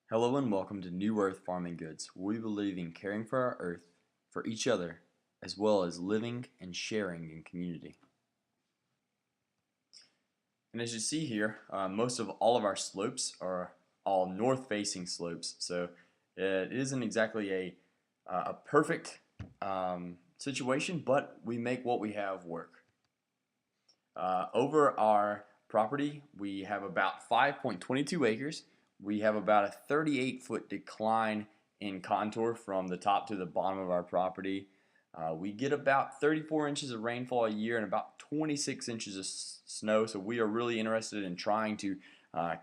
Hello and welcome to New Earth Farming Goods, where we believe in caring for our earth, for each other, as well as living and sharing in community. And as you see here, most of all of our slopes are all north-facing slopes, so it isn't exactly a perfect situation, but we make what we have work. Over our property, we have about 5.22 acres. We have about a 38-foot decline in contour from the top to the bottom of our property. We get about 34 inches of rainfall a year and about 26 inches of snow, so we are really interested in trying to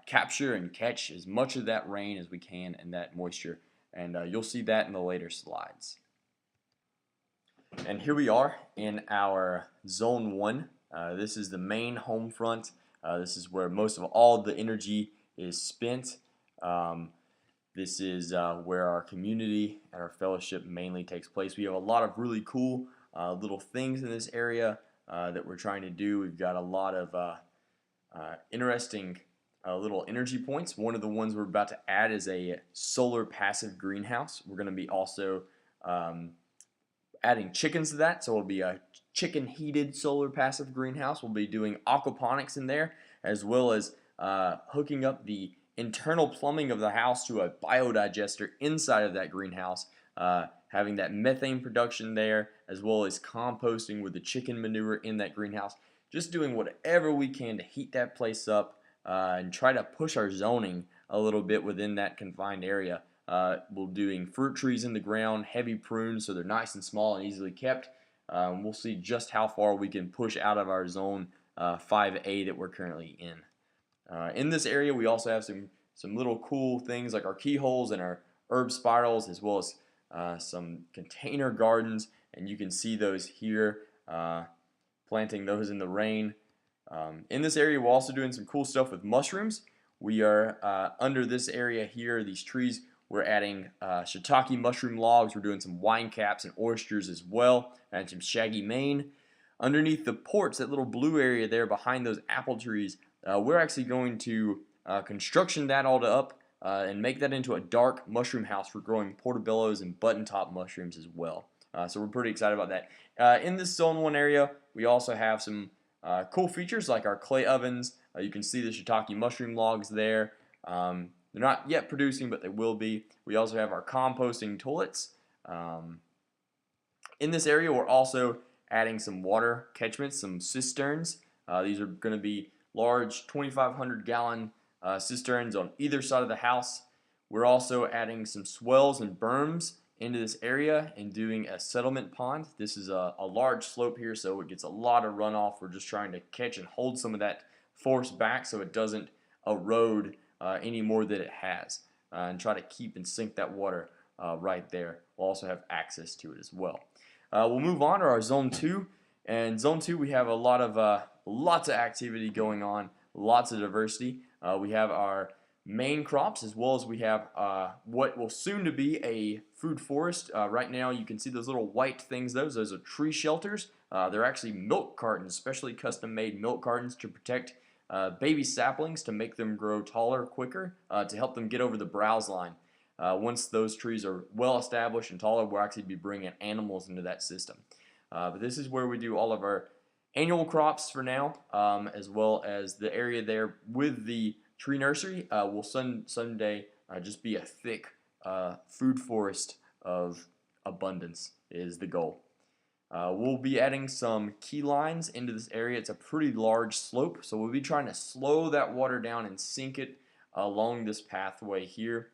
capture and catch as much of that rain as we can and that moisture, and you'll see that in the later slides. And here we are in our Zone 1. This is the main home front. This is where most of all the energy is spent. This is where our community and our fellowship mainly takes place. We have a lot of really cool little things in this area that we're trying to do. We've got a lot of interesting little energy points. One of the ones we're about to add is a solar passive greenhouse. We're going to be also adding chickens to that, so it'll be a chicken heated solar passive greenhouse. We'll be doing aquaponics in there, as well as hooking up the internal plumbing of the house to a biodigester inside of that greenhouse, having that methane production there, as well as composting with the chicken manure in that greenhouse. Just doing whatever we can to heat that place up and try to push our zoning a little bit within that confined area. We're doing fruit trees in the ground, heavy prunes, so they're nice and small and easily kept. We'll see just how far we can push out of our zone 5A that we're currently in. In this area, we also have some little cool things like our keyholes and our herb spirals, as well as some container gardens, and you can see those here, planting those in the rain. In this area, we're also doing some cool stuff with mushrooms. We are under this area here, these trees. We're adding shiitake mushroom logs. We're doing some wine caps and oysters as well, and some shaggy mane. Underneath the porch, that little blue area there behind those apple trees, we're actually going to construction that all up and make that into a dark mushroom house for growing portobellos and button top mushrooms as well. So we're pretty excited about that. In this Zone 1 area, we also have some cool features like our clay ovens. You can see the shiitake mushroom logs there. They're not yet producing, but they will be. We also have our composting toilets. In this area, we're also adding some water catchments, some cisterns. These are going to be large 2,500 gallon cisterns on either side of the house. We're also adding some swells and berms into this area and doing a settlement pond. This is a large slope here, so it gets a lot of runoff. We're just trying to catch and hold some of that force back so it doesn't erode any more than it has, and try to keep and sink that water right there. We'll also have access to it as well. We'll move on to our Zone 2. And Zone 2, we have a lot of lots of activity going on, lots of diversity. We have our main crops, as well as we have what will soon to be a food forest. Right now, you can see those little white things. Those are tree shelters. They're actually milk cartons, specially custom-made milk cartons to protect baby saplings, to make them grow taller quicker, to help them get over the browse line. Once those trees are well established and taller, we'll actually be bringing animals into that system. But this is where we do all of our annual crops for now, as well as the area there with the tree nursery will someday just be a thick food forest of abundance is the goal. We'll be adding some key lines into this area. It's a pretty large slope, so we'll be trying to slow that water down and sink it along this pathway here.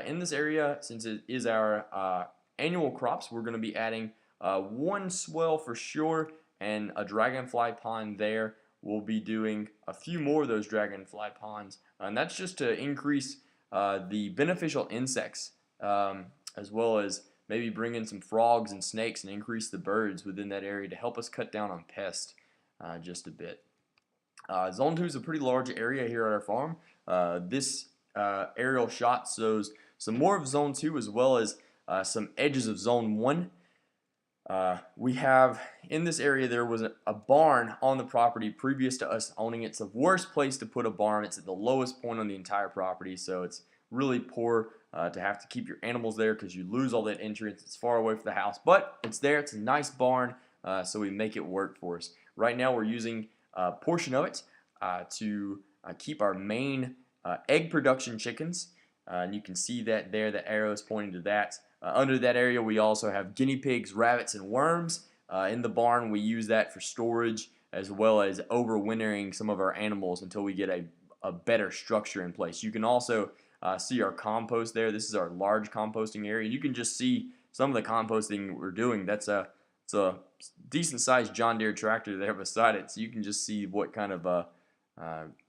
In this area, since it is our annual crops, we're going to be adding one swell for sure and a dragonfly pond there. We'll be doing a few more of those dragonfly ponds, and that's just to increase the beneficial insects, as well as maybe bring in some frogs and snakes and increase the birds within that area to help us cut down on pests just a bit. Zone 2 is a pretty large area here at our farm. This aerial shot shows some more of Zone 2 as well as some edges of Zone 1. We have in this area, there was a barn on the property previous to us owning it. It's the worst place to put a barn. It's at the lowest point on the entire property, so it's really poor to have to keep your animals there because you lose all that entrance. It's far away from the house, but it's there. It's a nice barn, so we make it work for us. Right now we're using a portion of it to keep our main egg production chickens. And you can see that there, the arrow is pointing to that. Under that area we also have guinea pigs, rabbits, and worms. In the barn we use that for storage as well as overwintering some of our animals until we get a better structure in place. You can also see our compost there. This is our large composting area. You can just see some of the composting we're doing. It's a decent sized John Deere tractor there beside it, so you can just see what kind of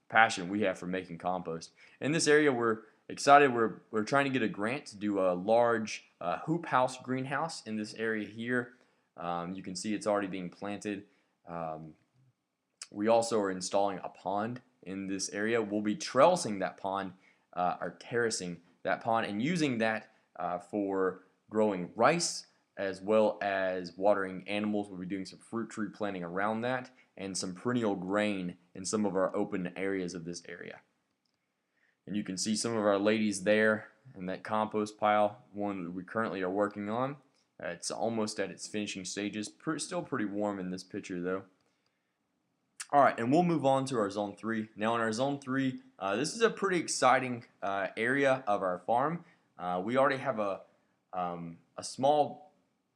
passion we have for making compost. In this area we're excited. We're trying to get a grant to do a large hoop house greenhouse in this area here. You can see it's already being planted. We also are installing a pond in this area. We'll be trellising that pond or terracing that pond and using that for growing rice as well as watering animals. We'll be doing some fruit tree planting around that and some perennial grain in some of our open areas of this area. And you can see some of our ladies there in that compost pile, one that we currently are working on. It's almost at its finishing stages. Still pretty warm in this picture though. Alright, and we'll move on to our Zone 3. Now in our Zone 3, this is a pretty exciting area of our farm. We already have a small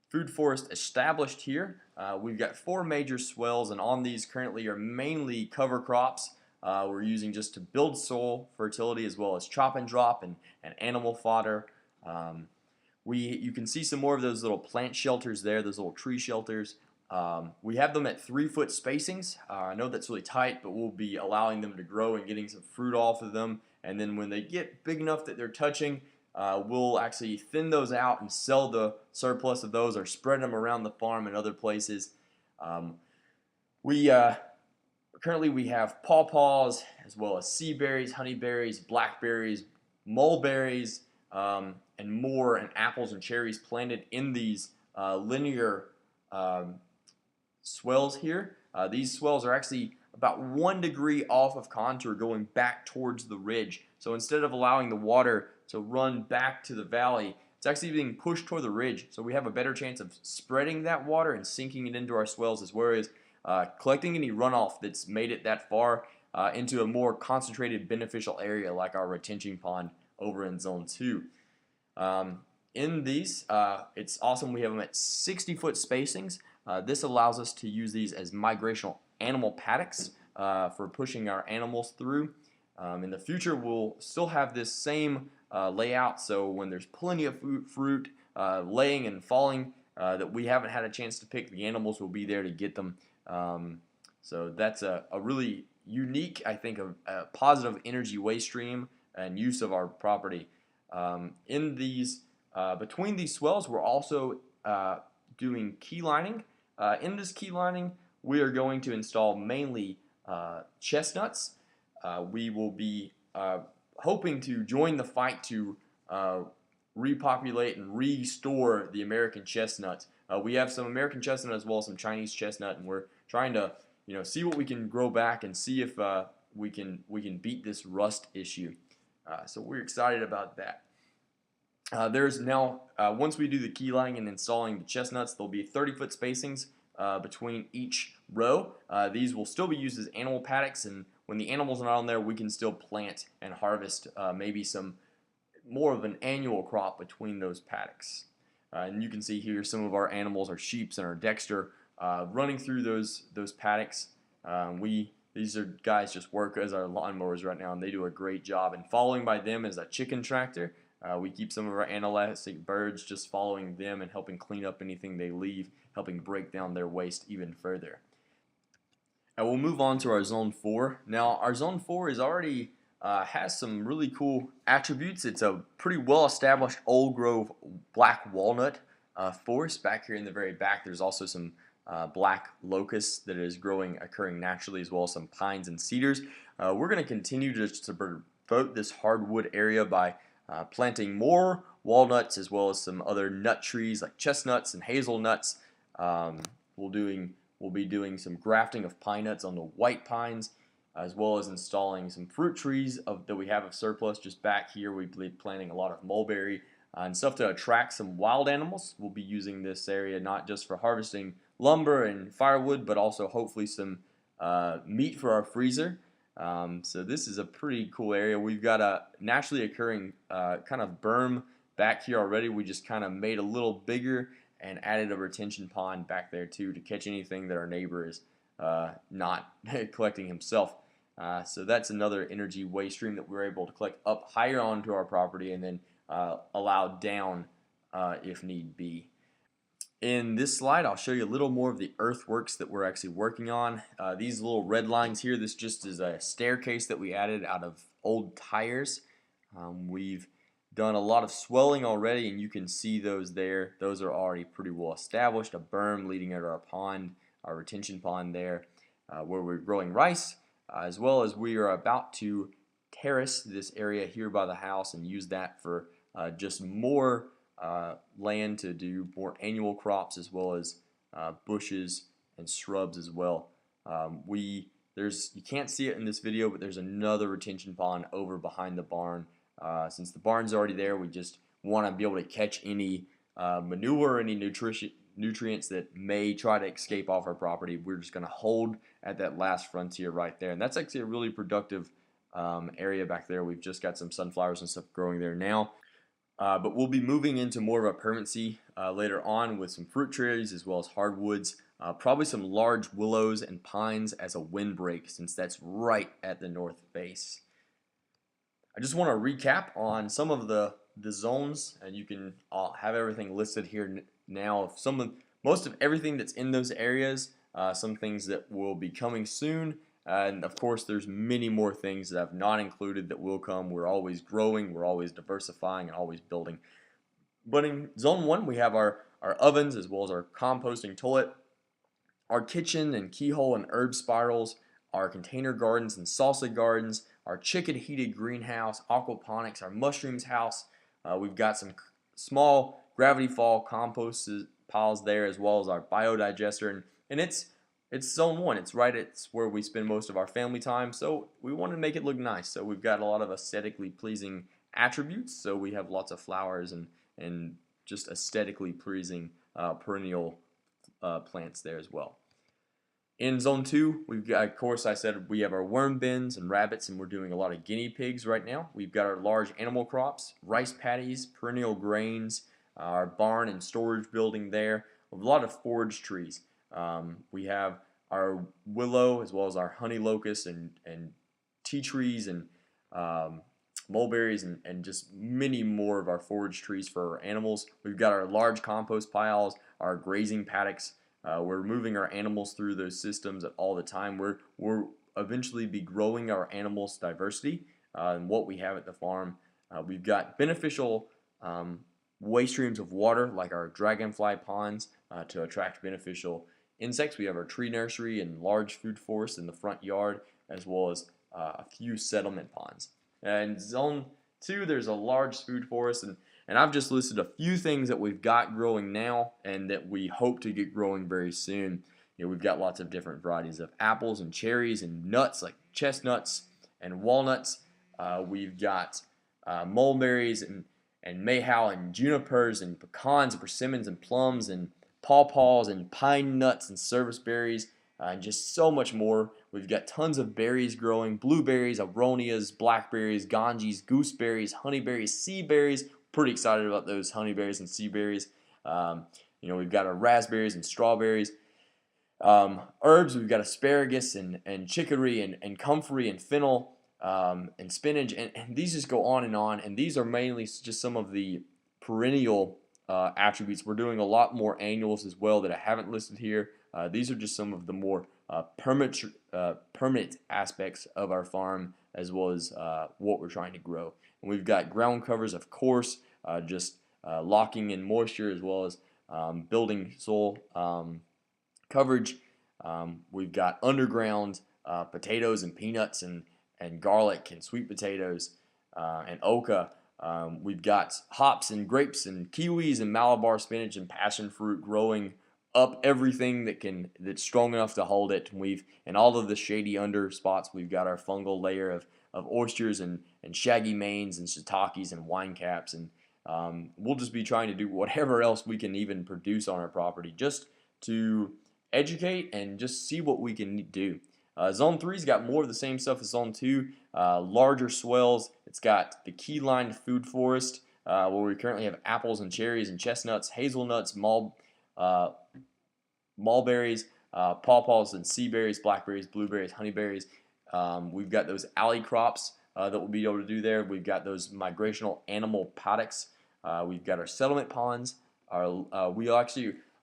food forest established here. We've got 4 major swells, and on these currently are mainly cover crops. We're using just to build soil fertility as well as chop and drop and animal fodder. You can see some more of those little plant shelters there, those little tree shelters. We have them at 3-foot spacings. I know that's really tight, but we'll be allowing them to grow and getting some fruit off of them. And then when they get big enough that they're touching, we'll actually thin those out and sell the surplus of those or spread them around the farm and other places. Currently we have pawpaws as well as sea berries, honeyberries, blackberries, mulberries, and more, and apples and cherries planted in these linear swells here. These swells are actually about 1 degree off of contour going back towards the ridge. So instead of allowing the water to run back to the valley, it's actually being pushed toward the ridge. So we have a better chance of spreading that water and sinking it into our swells, as well as collecting any runoff that's made it that far into a more concentrated beneficial area like our retention pond over in Zone 2. In these, it's awesome. We have them at 60-foot spacings. This allows us to use these as migrational animal paddocks for pushing our animals through. In the future, we'll still have this same layout, so when there's plenty of fruit laying and falling that we haven't had a chance to pick, the animals will be there to get them. So that's a really unique, I think, a positive energy waste stream and use of our property. In these between these swells, we're also doing key lining. In this key lining, we are going to install mainly chestnuts. We will be hoping to join the fight to repopulate and restore the American chestnut. We have some American chestnut as well as some Chinese chestnut, and we're trying to see what we can grow back and see if we can beat this rust issue. So we're excited about that. There's now, once we do the key lining and installing the chestnuts, there'll be 30-foot spacings between each row. These will still be used as animal paddocks, and when the animals are not on there, we can still plant and harvest maybe some more of an annual crop between those paddocks. And you can see here some of our animals, our sheep and our Dexter, running through those paddocks. These are guys just work as our lawnmowers right now, and they do a great job. And following by them is a chicken tractor. We keep some of our inelastic birds just following them and helping clean up anything they leave, helping break down their waste even further. And we'll move on to our Zone 4. Now, our Zone 4 is already has some really cool attributes. It's a pretty well-established old growth black walnut forest. Back here in the very back, there's also some black locust that is occurring naturally, as well as some pines and cedars. We're going to continue to promote this hardwood area by planting more walnuts as well as some other nut trees like chestnuts and hazelnuts. We'll be doing some grafting of pine nuts on the white pines, as well as installing some fruit trees that we have of surplus. Just back here, we've been planting a lot of mulberry and stuff to attract some wild animals. We'll be using this area not just for harvesting lumber and firewood, but also hopefully some meat for our freezer. So this is a pretty cool area. We've got a naturally occurring kind of berm back here already. We just kind of made a little bigger and added a retention pond back there too to catch anything that our neighbor is not collecting himself. So that's another energy waste stream that we're able to collect up higher onto our property and then allow down if need be. In this slide, I'll show you a little more of the earthworks that we're actually working on. These little red lines here, this just is a staircase that we added out of old tires. We've done a lot of swelling already, and you can see those there. Those are already pretty well established. A berm leading into our pond, our retention pond there, where we're growing rice, as well as we are about to terrace this area here by the house and use that for just more land to do more annual crops, as well as bushes and shrubs as well. You can't see it in this video, but there's another retention pond over behind the barn. Since the barn's already there, we just want to be able to catch any manure or any nutrients that may try to escape off our property. We're just going to hold at that last frontier right there, and that's actually a really productive area back there. We've just got some sunflowers and stuff growing there now. But we'll be moving into more of a permanency later on with some fruit trees as well as hardwoods, probably some large willows and pines as a windbreak, since that's right at the north base. I just want to recap on some of the zones, and you can have everything listed here now. Most of everything that's in those areas, some things that will be coming soon. And of course, there's many more things that I've not included that will come. We're always growing, we're always diversifying, and always building. But in Zone 1, we have our ovens as well as our composting toilet, our kitchen and keyhole and herb spirals, our container gardens and salsa gardens, our chicken heated greenhouse, aquaponics, our mushrooms house. We've got some small gravity fall compost piles there, as well as our biodigester, and it's Zone 1. It's where we spend most of our family time, so we want to make it look nice. So we've got a lot of aesthetically pleasing attributes. So we have lots of flowers and just aesthetically pleasing perennial plants there as well. In Zone 2, we've got, of course, I said we have our worm bins and rabbits, and we're doing a lot of guinea pigs right now. We've got our large animal crops, rice paddies, perennial grains, our barn and storage building there, a lot of forage trees. We have our willow as well as our honey locust and tea trees and mulberries and just many more of our forage trees for our animals. We've got our large compost piles, our grazing paddocks. We're moving our animals through those systems all the time. We're eventually be growing our animals' diversity and what we have at the farm. We've got beneficial waste streams of water like our dragonfly ponds to attract beneficial insects. We have our tree nursery and large food forest in the front yard, as well as a few settlement ponds. And Zone 2, there's a large food forest, and I've just listed a few things that we've got growing now and that we hope to get growing very soon. We've got lots of different varieties of apples and cherries and nuts like chestnuts and walnuts. We've got mulberries and mayhaw and junipers and pecans and persimmons and plums and pawpaws and pine nuts and service berries and just so much more. We've got tons of berries growing: blueberries, aronias, blackberries, ganges, gooseberries, honeyberries, sea berries. Pretty excited about those honeyberries and sea berries. We've got our raspberries and strawberries. Herbs, we've got asparagus and chicory and comfrey and fennel and spinach, and these just go on, and these are mainly just some of the perennial attributes. We're doing a lot more annuals as well that I haven't listed here. These are just some of the more permanent aspects of our farm, as well as what we're trying to grow. And we've got ground covers, of course, just locking in moisture, as well as building soil coverage. We've got underground potatoes and peanuts and garlic and sweet potatoes and oca. We've got hops and grapes and kiwis and Malabar spinach and passion fruit growing up everything that's strong enough to hold it. In all of the shady under spots, we've got our fungal layer of oysters and shaggy manes and shiitakes and wine caps, and we'll just be trying to do whatever else we can even produce on our property just to educate and just see what we can do. Zone 3's got more of the same stuff as Zone 2, larger swells. It's got the key-lined food forest where we currently have apples and cherries and chestnuts, hazelnuts, mulberries, pawpaws and sea berries, blackberries, blueberries, honeyberries. We've got those alley crops that we'll be able to do there. We've got those migrational animal paddocks. We've got our settlement ponds.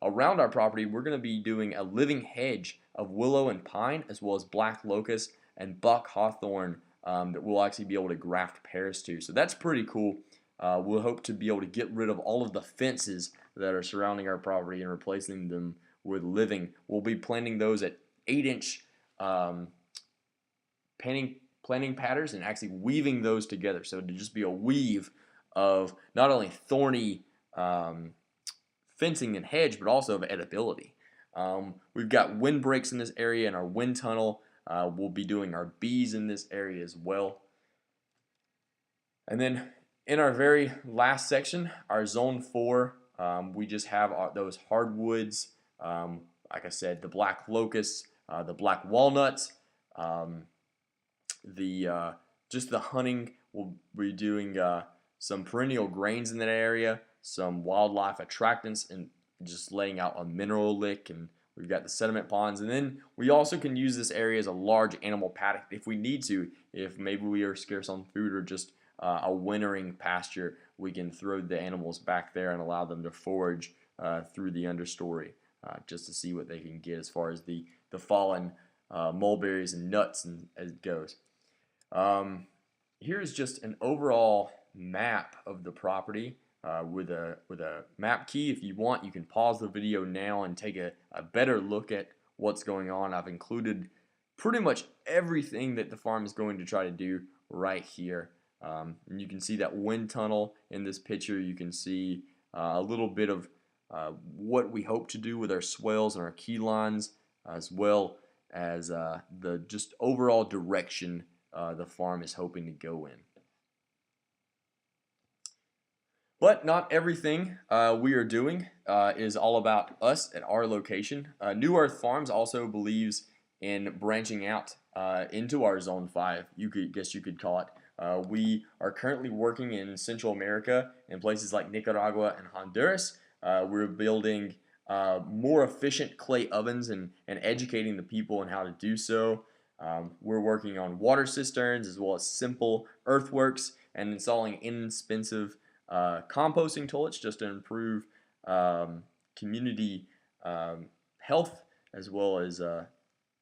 Around our property, we're going to be doing a living hedge of willow and pine, as well as black locust and buck hawthorn that we'll actually be able to graft pears to. So that's pretty cool. We'll hope to be able to get rid of all of the fences that are surrounding our property and replacing them with living. We'll be planting those at 8-inch planting patterns and actually weaving those together. So to just be a weave of not only thorny fencing and hedge, but also of edibility. We've got windbreaks in this area and our wind tunnel. We'll be doing our bees in this area as well. And then in our very last section, our Zone 4, we just have those hardwoods, like I said, the black locusts, the black walnuts, just the hunting. We'll be doing some perennial grains in that area, some wildlife attractants, and just laying out a mineral lick, and we've got the sediment ponds. And then we also can use this area as a large animal paddock if we need to. If maybe we are scarce on food or just a wintering pasture, we can throw the animals back there and allow them to forage through the understory just to see what they can get as far as the fallen mulberries and nuts as it goes. Here's just an overall map of the property with a map key. If you want, you can pause the video now and take a better look at what's going on. I've included pretty much everything that the farm is going to try to do right here. And you can see that wind tunnel in this picture. You can see a little bit of what we hope to do with our swales and our key lines, as well as the just overall direction the farm is hoping to go in. But not everything we are doing is all about us at our location. New Earth Farms also believes in branching out into our Zone 5, you could call it. We are currently working in Central America in places like Nicaragua and Honduras. We're building more efficient clay ovens and educating the people on how to do so. We're working on water cisterns as well as simple earthworks and installing inexpensive composting toilets just to improve community health, as well as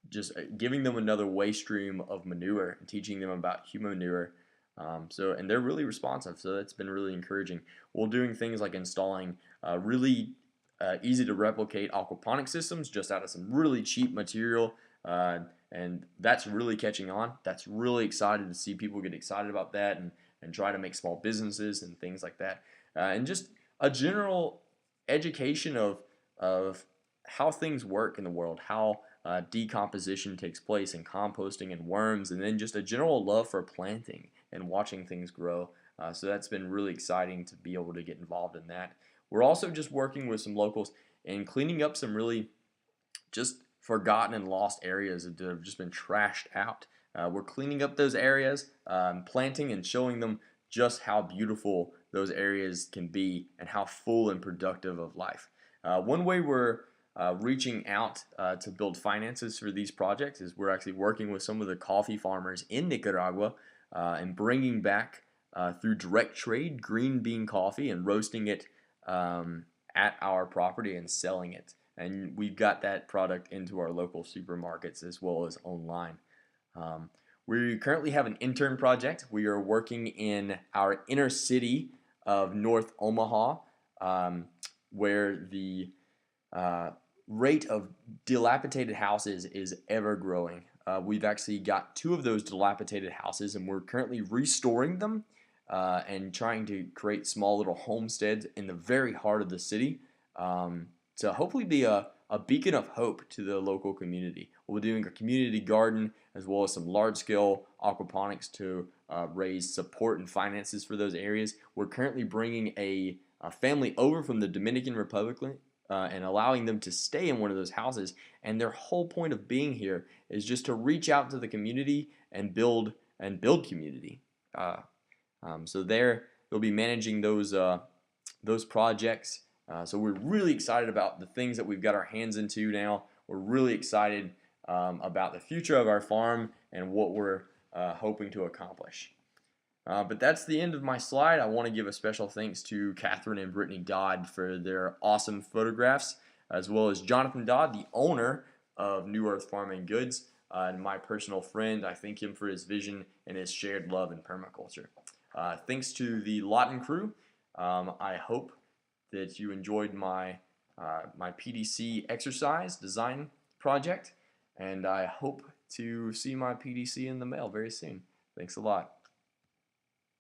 just giving them another waste stream of manure and teaching them about human manure. And they're really responsive, so that's been really encouraging. We're doing things like installing really easy to replicate aquaponic systems just out of some really cheap material, and that's really catching on. That's really excited to see people get excited about that and try to make small businesses and things like that, and just a general education of how things work in the world, how decomposition takes place, and composting and worms, and then just a general love for planting and watching things grow. So that's been really exciting to be able to get involved in that. We're also just working with some locals and cleaning up some really just forgotten and lost areas that have just been trashed out. We're cleaning up those areas, planting and showing them just how beautiful those areas can be and how full and productive of life. One way we're reaching out to build finances for these projects is we're actually working with some of the coffee farmers in Nicaragua and bringing back through direct trade green bean coffee and roasting it at our property and selling it. And we've got that product into our local supermarkets as well as online. We currently have an intern project. We are working in our inner city of North Omaha, where the rate of dilapidated houses is ever growing. We've actually got 2 of those dilapidated houses, and we're currently restoring them and trying to create small little homesteads in the very heart of the city. to hopefully be a beacon of hope to the local community. We're doing a community garden as well as some large-scale aquaponics to raise support and finances for those areas. We're currently bringing a family over from the Dominican Republic and allowing them to stay in one of those houses. And their whole point of being here is just to reach out to the community and build community. So they'll be managing those projects. So we're really excited about the things that we've got our hands into now. We're really excited about the future of our farm and what we're hoping to accomplish. But that's the end of my slide. I want to give a special thanks to Catherine and Brittany Dodd for their awesome photographs, as well as Jonathan Dodd, the owner of New Earth Farm and Goods, and my personal friend. I thank him for his vision and his shared love in permaculture. Thanks to the Lawton crew. I hope that you enjoyed my PDC exercise design project, and I hope to see my PDC in the mail very soon. Thanks a lot.